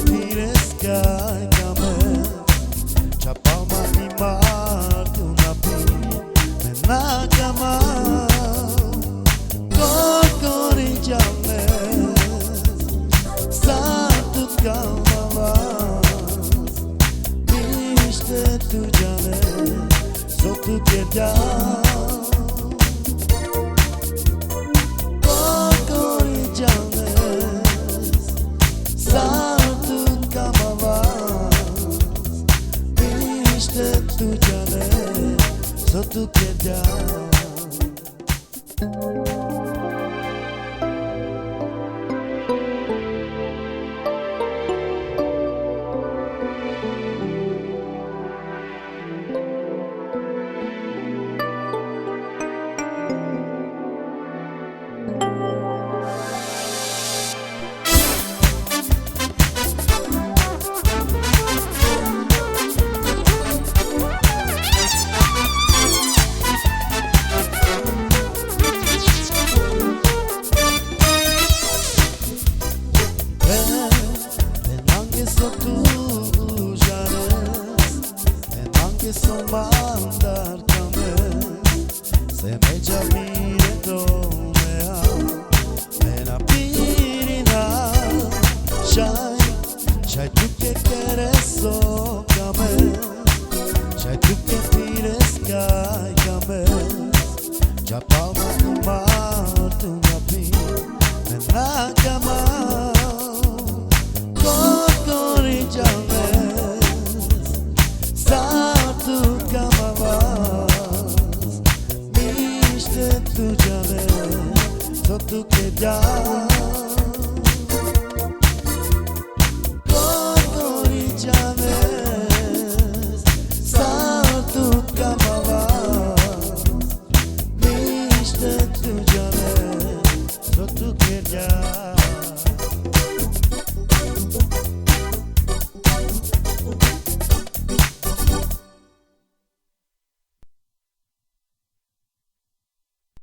firesca ca me Cia palma di Marte una pin me na cama Cocori james Satu calmavas Miste tu jane Sotu kerja Tu jane, so tu kerja. Son mandar kames Se me javire domea Mena pirina Shai tu que quieres so kames Shai tu que tires kai kames Ja palma tu mar tu napi Mena kama Kokori james Tu jane, so tu kerja.